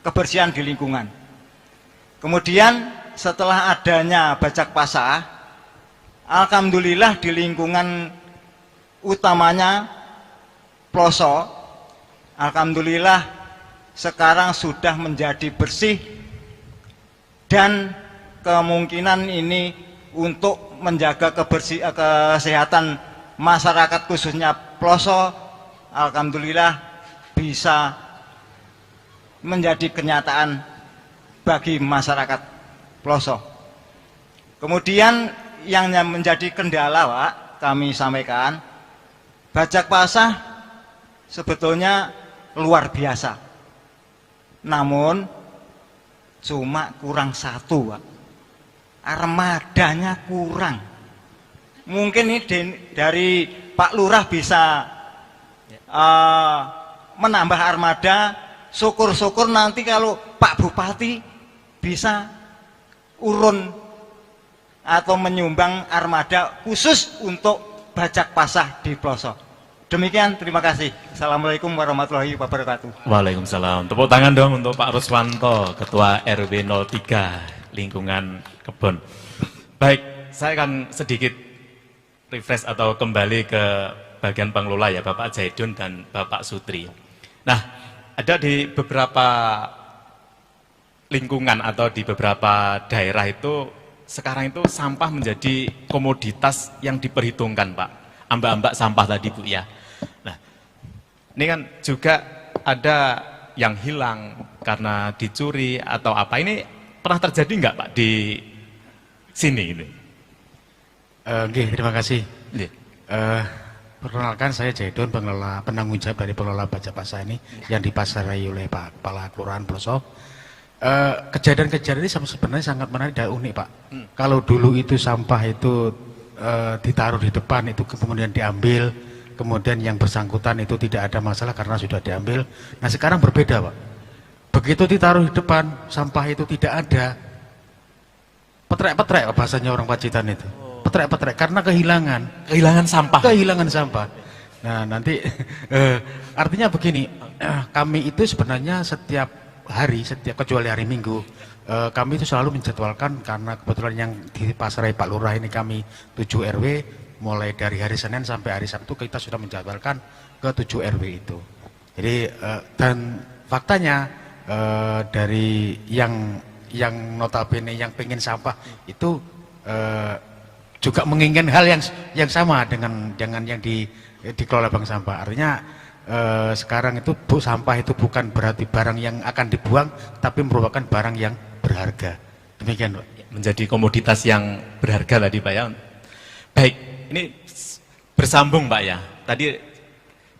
kebersihan di lingkungan. Kemudian setelah adanya Bajak Basah, alhamdulillah di lingkungan utamanya Ploso, alhamdulillah sekarang sudah menjadi bersih dan kemungkinan ini untuk menjaga kesehatan masyarakat khususnya Ploso, alhamdulillah bisa menjadi kenyataan bagi masyarakat Ploso. Kemudian yang menjadi kendala Pak, kami sampaikan, Bajak Basah sebetulnya luar biasa. Namun cuma kurang satu, Pak. Armadanya kurang. Mungkin ini dari Pak Lurah bisa menambah armada. Syukur-syukur nanti kalau Pak Bupati bisa urun atau menyumbang armada khusus untuk bajak pasah di pelosok. Demikian, terima kasih. Assalamualaikum warahmatullahi wabarakatuh. Waalaikumsalam. Tepuk tangan dong untuk Pak Ruswanto, Ketua RW 03 Lingkungan Kebon. Baik, saya akan sedikit refresh atau kembali ke bagian pengelola ya, Bapak Zaidun dan Bapak Sutri. Nah, ada di beberapa lingkungan atau di beberapa daerah itu sekarang itu sampah menjadi komoditas yang diperhitungkan, Pak. Ambak-ambak sampah tadi, Bu, ya. Nah, ini kan juga ada yang hilang karena dicuri atau apa. Ini pernah terjadi nggak, Pak, di sini ini? Terima kasih. Perkenalkan, saya Zaidun, penanggung jawab dari pengelola bajak pasah ini yang dipasarai oleh Pak Kepala Kelurahan Pelosok. Kejadian-kejadian ini sebenarnya sangat menarik dan unik, Pak. Kalau dulu itu sampah itu ditaruh di depan, itu kemudian diambil, kemudian yang bersangkutan itu tidak ada masalah karena sudah diambil. Nah, sekarang berbeda, Pak. Begitu ditaruh di depan, sampah itu tidak ada, petrek-petrek bahasanya orang Pacitan itu. Petrek-petrek karena kehilangan sampah. Nah, nanti artinya begini, kami itu sebenarnya setiap hari, kecuali hari Minggu, kami itu selalu menjadwalkan, karena kebetulan yang di Pasarai Pak Lurah ini kami 7 RW, mulai dari hari Senin sampai hari Sabtu kita sudah menjadwalkan ke 7 RW itu. Jadi dan faktanya dari yang notabene yang pengen sampah itu juga menginginkan hal yang sama dengan yang dikelola Bank Sampah. Artinya sekarang itu sampah itu bukan berarti barang yang akan dibuang, tapi merupakan barang yang berharga. Demikian, Pak. Menjadi komoditas yang berharga tadi, Pak, ya. Baik, ini bersambung, Pak, ya. Tadi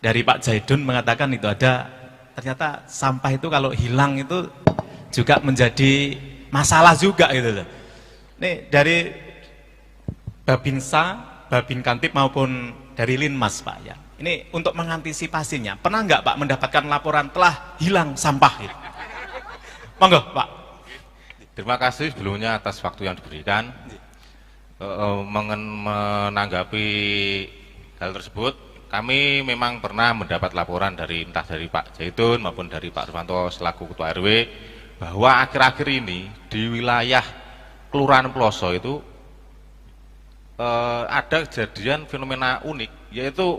dari Pak Zaidun mengatakan itu ada, ternyata sampah itu kalau hilang itu juga menjadi masalah juga gitu loh. Ini dari Babinsa, Babin Kantip maupun dari Linmas, Pak, ya. Ini untuk mengantisipasinya, pernah nggak, Pak, mendapatkan laporan telah hilang sampah? Gitu? Monggo, Pak. Terima kasih sebelumnya atas waktu yang diberikan. Menanggapi hal tersebut, kami memang pernah mendapat laporan entah dari Pak Zaidun maupun dari Pak Ruswanto selaku Ketua RW, bahwa akhir-akhir ini di wilayah Kelurahan Pelosok itu ada kejadian fenomena unik, yaitu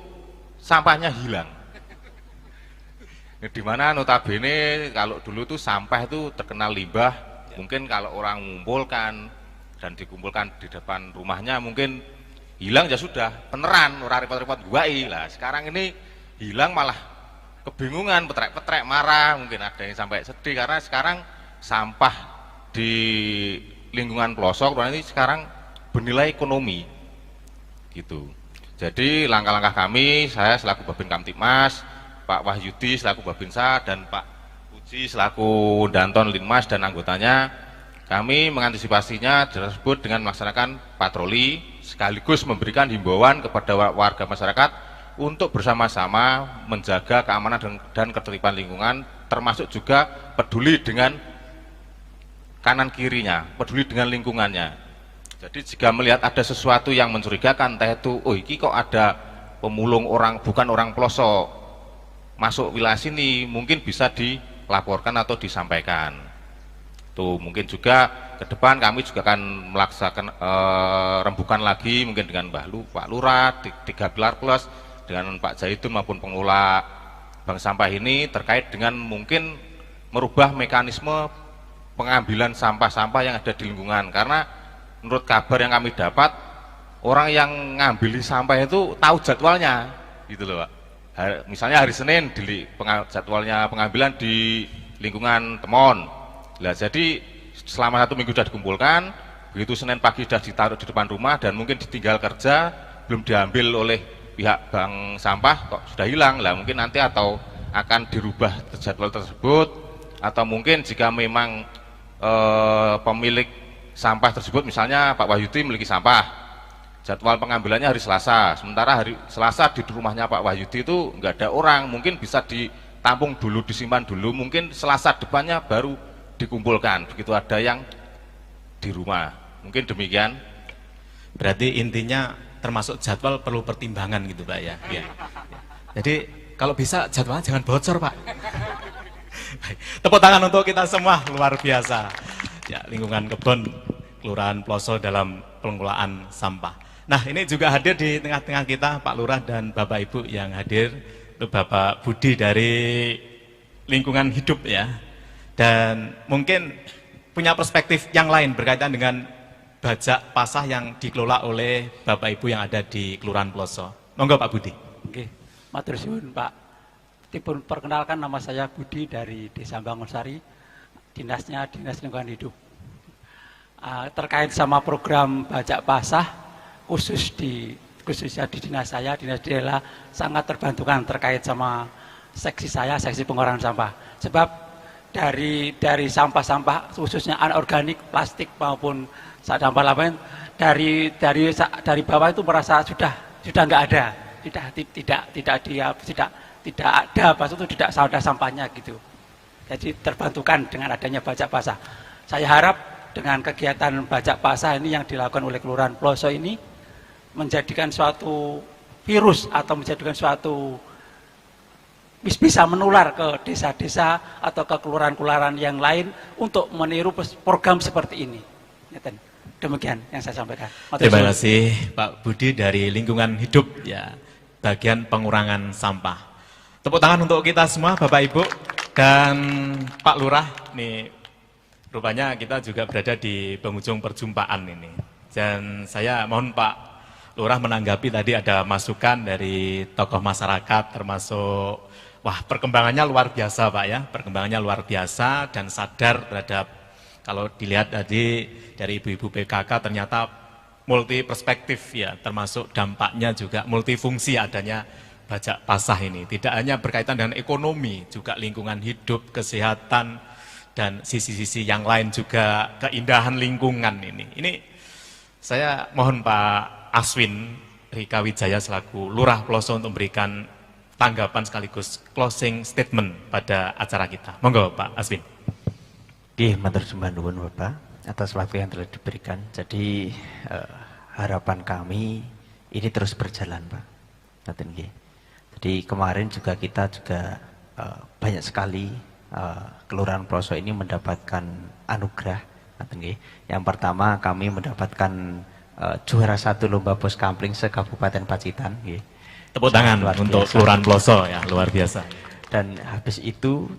sampahnya hilang. Di mana notabene kalau dulu tuh sampah itu terkenal limbah, mungkin kalau orang mengumpulkan dan dikumpulkan di depan rumahnya mungkin hilang ya sudah, peneran, orang repot-repot guai lah. Sekarang ini hilang malah kebingungan, petrek-petrek, marah, mungkin ada yang sampai sedih karena sekarang sampah di lingkungan pelosok ini sekarang bernilai ekonomi gitu. Jadi langkah-langkah kami, saya selaku Babin Kamtipmas, Pak Wahyudi selaku Babinsa, dan Pak Puji selaku Danton Linmas dan anggotanya, kami mengantisipasinya tersebut dengan melaksanakan patroli sekaligus memberikan himbauan kepada warga masyarakat untuk bersama-sama menjaga keamanan dan ketertiban lingkungan, termasuk juga peduli dengan kanan kirinya, peduli dengan lingkungannya. Jadi jika melihat ada sesuatu yang mencurigakan, entah itu, oh ini kok ada pemulung bukan orang pelosok masuk wilayah sini, mungkin bisa dilaporkan atau disampaikan. Tuh mungkin juga ke depan kami juga akan melaksanakan rembukan lagi mungkin dengan Pak Lurah, 3 pilar plus, dengan Pak Zaidun maupun pengelola bank sampah ini terkait dengan mungkin merubah mekanisme pengambilan sampah-sampah yang ada di lingkungan, karena menurut kabar yang kami dapat, orang yang ngambil sampah itu tahu jadwalnya gitu loh, Pak. Misalnya hari Senin jadwalnya pengambilan di lingkungan Temon. Nah, jadi selama 1 minggu sudah dikumpulkan, begitu Senin pagi sudah ditaruh di depan rumah dan mungkin ditinggal kerja, belum diambil oleh pihak bank sampah, kok sudah hilang. Lah mungkin nanti atau akan dirubah jadwal tersebut, atau mungkin jika memang pemilik sampah tersebut, misalnya Pak Wahyudi memiliki sampah, jadwal pengambilannya hari Selasa, sementara hari Selasa di rumahnya Pak Wahyudi itu nggak ada orang, mungkin bisa ditampung dulu, disimpan dulu, mungkin Selasa depannya baru dikumpulkan, begitu ada yang di rumah. Mungkin demikian. Berarti intinya termasuk jadwal perlu pertimbangan gitu Pak ya. Ya. Jadi kalau bisa jadwalnya jangan bocor Pak. Baik. Tepuk tangan untuk kita semua, luar biasa. Ya, lingkungan kebon Kelurahan Ploso dalam pengelolaan sampah. Nah, ini juga hadir di tengah-tengah kita Pak Lurah dan Bapak Ibu yang hadir, itu Bapak Budi dari lingkungan hidup ya. Dan mungkin punya perspektif yang lain berkaitan dengan bajak pasah yang dikelola oleh Bapak Ibu yang ada di Kelurahan Ploso. Monggo Pak Budi. Oke, matur suwun Pak. Dipun perkenalkan, nama saya Budi dari Desa Bangunsari, dinasnya Dinas Lingkungan Hidup. Terkait sama program bajak pasah, khususnya di dinas saya, dinas Dela, sangat terbantukan terkait sama seksi saya, seksi pengurangan sampah. Sebab dari sampah-sampah khususnya anorganik, plastik maupun sampah lain dari bawah itu merasa sudah nggak ada, tidak ada, maksud itu tidak ada sampahnya gitu. Jadi terbantukan dengan adanya bajak pasah. Saya harap dengan kegiatan bajak pasah ini yang dilakukan oleh Kelurahan Ploso ini menjadikan suatu virus atau menjadikan suatu bisa menular ke desa-desa atau ke kelurahan-kelurahan yang lain untuk meniru program seperti ini. Demikian yang saya sampaikan. Terima kasih Pak Budi dari lingkungan hidup ya, bagian pengurangan sampah. Tepuk tangan untuk kita semua Bapak Ibu dan Pak Lurah. Nih rupanya kita juga berada di penghujung perjumpaan ini. Dan saya mohon Pak Lurah menanggapi tadi ada masukan dari tokoh masyarakat termasuk perkembangannya luar biasa Pak ya. Perkembangannya luar biasa dan sadar terhadap, kalau dilihat tadi dari ibu-ibu PKK ternyata multi perspektif ya, termasuk dampaknya juga multifungsi adanya bajak pasah ini. Tidak hanya berkaitan dengan ekonomi, juga lingkungan hidup, kesehatan, dan sisi-sisi yang lain juga keindahan lingkungan ini. Ini saya mohon Pak Aswin Rika Wijaya selaku Lurah Ploso untuk memberikan tanggapan sekaligus closing statement pada acara kita. Monggo Pak Aswin. Oke, matur sembah nuwun Bapak atas waktu yang telah diberikan. Jadi harapan kami ini terus berjalan Pak. Jadi kemarin juga kita banyak sekali Kelurahan Ploso ini mendapatkan anugerah. Yang pertama kami mendapatkan juara 1 lomba pos kampling se-Kabupaten Pacitan. Tepuk tangan untuk Kelurahan Ploso ya, luar biasa. Dan habis itu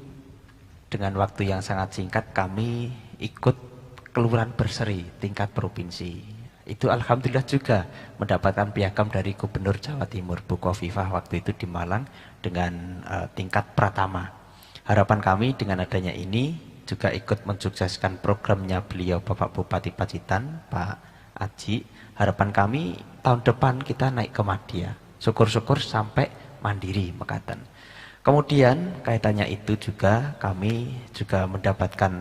dengan waktu yang sangat singkat kami ikut kelurahan berseri tingkat provinsi. Itu alhamdulillah juga mendapatkan piagam dari Gubernur Jawa Timur Bu Khofifah waktu itu di Malang dengan tingkat pratama. Harapan kami dengan adanya ini juga ikut mensukseskan programnya beliau Bapak Bupati Pacitan, Pak Aji. Harapan kami tahun depan kita naik ke Madya. Syukur-syukur sampai mandiri Mekaten. Kemudian kaitannya itu juga kami juga mendapatkan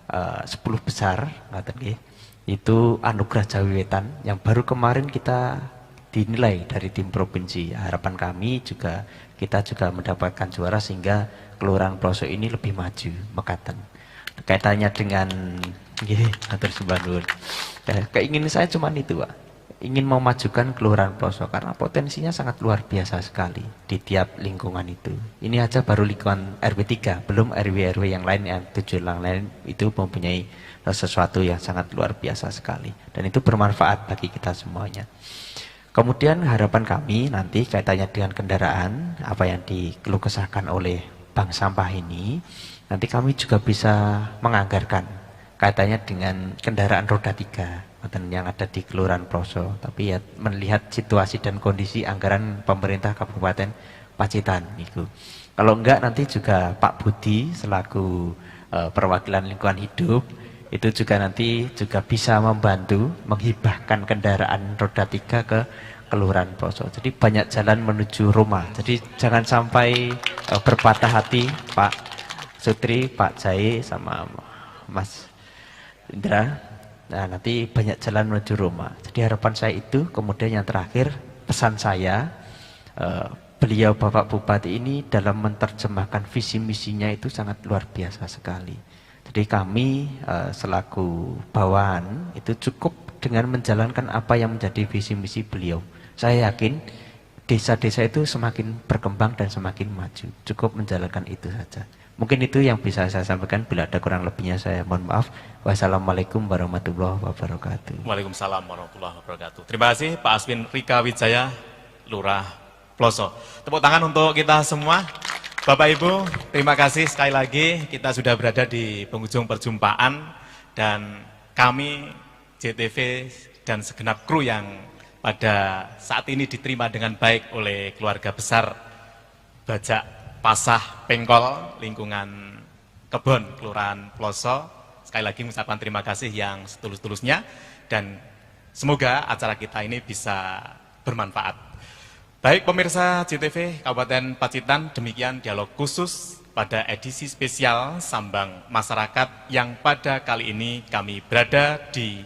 10 besar itu anugerah Jawi Wetan yang baru kemarin kita dinilai dari tim provinsi. Harapan kami juga kita juga mendapatkan juara sehingga Kelurahan Ploso ini lebih maju Mekaten. Kaitannya dengan keinginan saya cuma itu Pak, ingin memajukan Kelurahan Ploso karena potensinya sangat luar biasa sekali di tiap lingkungan itu. Ini aja baru lingkungan RW 3, belum RW-RW yang lain, yang 7 yang lain itu mempunyai sesuatu yang sangat luar biasa sekali dan itu bermanfaat bagi kita semuanya. Kemudian harapan kami nanti kaitannya dengan kendaraan apa yang dikeluh kesahkan oleh bank sampah ini, nanti kami juga bisa menganggarkan kaitannya dengan kendaraan roda 3 yang ada di Kelurahan Ploso, tapi ya melihat situasi dan kondisi anggaran pemerintah Kabupaten Pacitan itu. Kalau enggak nanti juga Pak Budi selaku perwakilan lingkungan hidup itu juga nanti juga bisa membantu menghibahkan kendaraan roda 3 ke Kelurahan Ploso. Jadi banyak jalan menuju rumah. Jadi jangan sampai berpatah hati Pak Sutri, Pak Jai sama Mas Indra. Nah, nanti banyak jalan menuju Roma. Jadi harapan saya itu, kemudian yang terakhir pesan saya, beliau Bapak Bupati ini dalam menerjemahkan visi misinya itu sangat luar biasa sekali. Jadi kami selaku bawahan itu cukup dengan menjalankan apa yang menjadi visi misi beliau. Saya yakin desa-desa itu semakin berkembang dan semakin maju. Cukup menjalankan itu saja. Mungkin itu yang bisa saya sampaikan. Bila ada kurang lebihnya saya mohon maaf. Wassalamualaikum warahmatullahi wabarakatuh. Waalaikumsalam warahmatullahi wabarakatuh. Terima kasih Pak Aswin Rika Wijaya, Lurah Ploso. Tepuk tangan untuk kita semua. Bapak Ibu, terima kasih sekali lagi. Kita sudah berada di penghujung perjumpaan dan kami JTV dan segenap kru yang pada saat ini diterima dengan baik oleh keluarga besar Bajak Pasah Pengkol, lingkungan Kebon, Kelurahan Ploso. Sekali lagi mengucapkan terima kasih yang setulus-tulusnya dan semoga acara kita ini bisa bermanfaat. Baik pemirsa JTV Kabupaten Pacitan, demikian dialog khusus pada edisi spesial Sambang Masyarakat yang pada kali ini kami berada di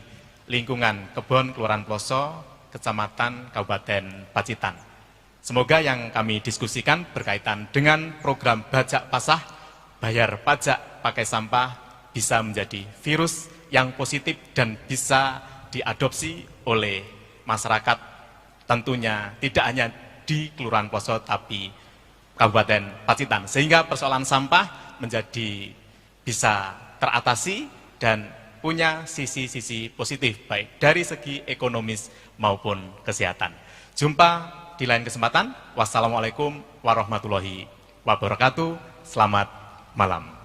lingkungan Kebon, Kelurahan Ploso, Kecamatan Kabupaten Pacitan. Semoga yang kami diskusikan berkaitan dengan program Bajak Pasah, bayar pajak pakai sampah bisa menjadi virus yang positif dan bisa diadopsi oleh masyarakat, tentunya tidak hanya di Kelurahan Ploso tapi Kabupaten Pacitan, sehingga persoalan sampah menjadi bisa teratasi dan punya sisi-sisi positif baik dari segi ekonomis maupun kesehatan. Jumpa di lain kesempatan. Wassalamualaikum warahmatullahi wabarakatuh. Selamat malam.